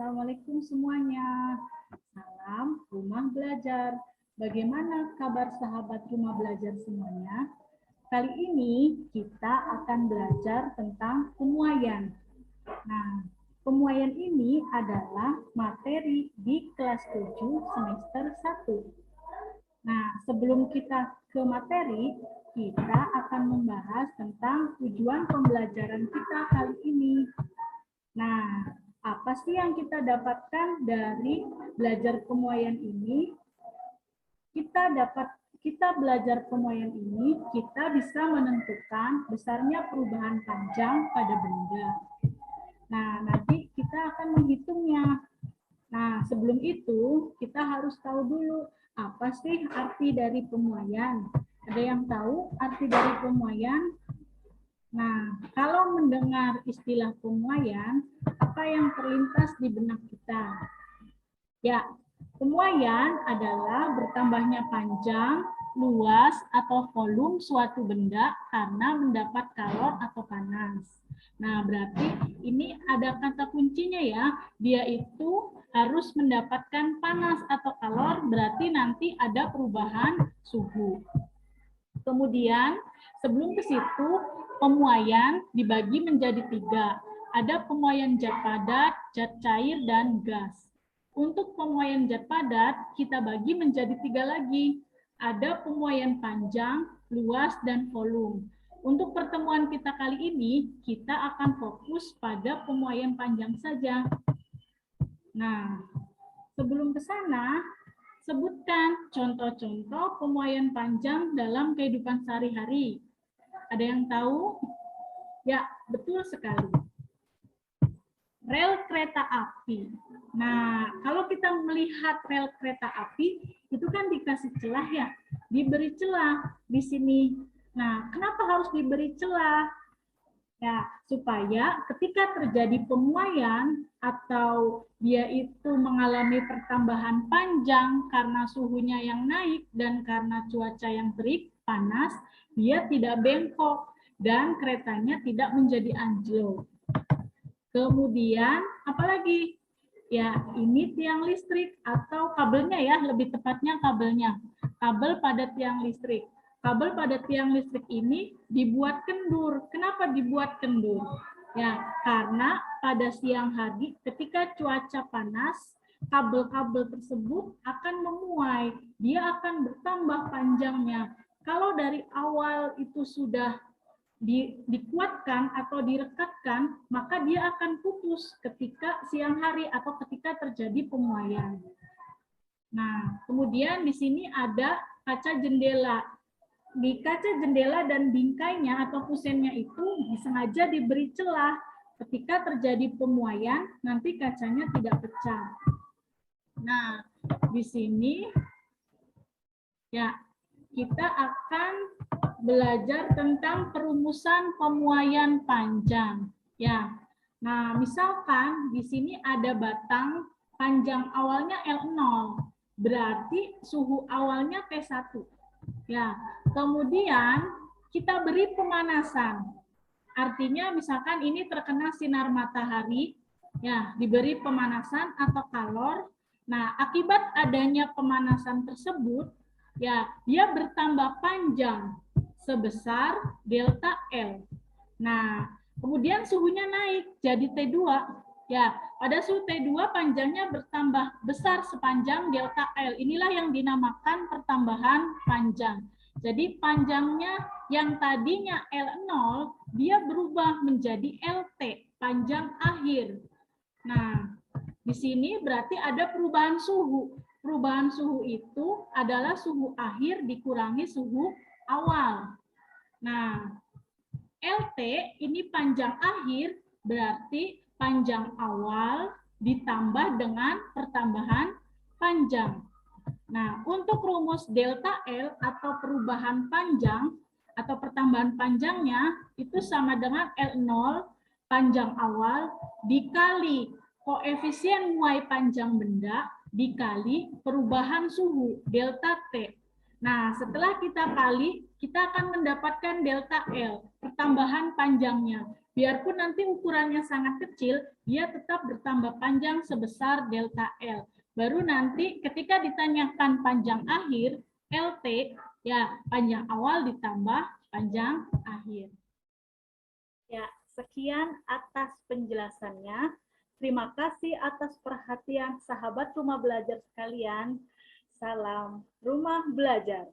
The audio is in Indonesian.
Assalamualaikum semuanya. Salam Rumah Belajar. Bagaimana kabar sahabat Rumah Belajar semuanya? Kali ini kita akan belajar tentang pemuaian. Nah, pemuaian ini adalah materi di kelas 7 semester 1. Nah, sebelum kita ke materi, kita akan membahas tentang tujuan pembelajaran kita kali ini. Nah, apa sih yang kita dapatkan dari belajar pemuaian ini? Kita belajar pemuaian ini, kita bisa menentukan besarnya perubahan panjang pada benda. Nah, nanti kita akan menghitungnya. Nah, sebelum itu kita harus tahu dulu apa sih arti dari pemuaian. Ada yang tahu arti dari pemuaian? Nah, kalau mendengar istilah pemuaian, apa yang terlintas di benak kita? Ya, pemuaian adalah bertambahnya panjang, luas, atau volume suatu benda karena mendapat kalor atau panas. Nah, berarti ini ada kata kuncinya ya. Dia itu harus mendapatkan panas atau kalor, berarti nanti ada perubahan suhu. Kemudian, sebelum ke situ, pemuaian dibagi menjadi 3. Ada pemuaian zat padat, zat cair, dan gas. Untuk pemuaian zat padat, kita bagi menjadi 3 lagi. Ada pemuaian panjang, luas, dan volume. Untuk pertemuan kita kali ini, kita akan fokus pada pemuaian panjang saja. Nah, sebelum ke sana, sebutkan contoh-contoh pemuaian panjang dalam kehidupan sehari-hari. Ada yang tahu? Ya, betul sekali. Rel kereta api. Nah, kalau kita melihat rel kereta api, itu kan dikasih celah ya. Diberi celah di sini. Nah, kenapa harus diberi celah? Ya, supaya ketika terjadi pemuaian atau dia itu mengalami pertambahan panjang karena suhunya yang naik dan karena cuaca yang terik, panas, dia tidak bengkok dan keretanya tidak menjadi anjlok. Kemudian, apalagi? Ya, ini tiang listrik atau kabelnya ya, lebih tepatnya kabelnya. Kabel pada tiang listrik. Kabel pada tiang listrik ini dibuat kendur. Kenapa dibuat kendur? Ya, karena pada siang hari ketika cuaca panas, kabel-kabel tersebut akan memuai. Dia akan bertambah panjangnya. Kalau dari awal itu sudah dikuatkan atau direkatkan, maka dia akan putus ketika siang hari atau ketika terjadi pemuaian. Nah, kemudian di sini ada kaca jendela. Di kaca jendela dan bingkainya atau kusennya itu disengaja diberi celah. Ketika terjadi pemuaian, nanti kacanya tidak pecah. Nah, di sini ya kita akan belajar tentang perumusan pemuaian panjang. Ya, nah misalkan di sini ada batang panjang awalnya L0, berarti suhu awalnya T1. Ya, kemudian kita beri pemanasan. Artinya misalkan ini terkena sinar matahari, ya diberi pemanasan atau kalor. Nah, akibat adanya pemanasan tersebut, ya dia bertambah panjang sebesar delta L. Nah, kemudian suhunya naik jadi T2. Ya, pada suhu T2 panjangnya bertambah besar sepanjang delta L. Inilah yang dinamakan pertambahan panjang. Jadi panjangnya yang tadinya L0, dia berubah menjadi LT, panjang akhir. Nah, di sini berarti ada perubahan suhu. Perubahan suhu itu adalah suhu akhir dikurangi suhu awal. Nah, LT ini panjang akhir, berarti panjang awal ditambah dengan pertambahan panjang. Nah, untuk rumus delta L atau perubahan panjang atau pertambahan panjangnya itu sama dengan L0 panjang awal dikali koefisien muai panjang benda dikali perubahan suhu delta T. Nah, setelah kita kali, kita akan mendapatkan delta L, pertambahan panjangnya. Biarpun nanti ukurannya sangat kecil, dia tetap bertambah panjang sebesar delta L. Baru nanti ketika ditanyakan panjang akhir, LT, ya panjang awal ditambah panjang akhir. Ya, sekian atas penjelasannya. Terima kasih atas perhatian sahabat rumah belajar sekalian. Salam rumah belajar.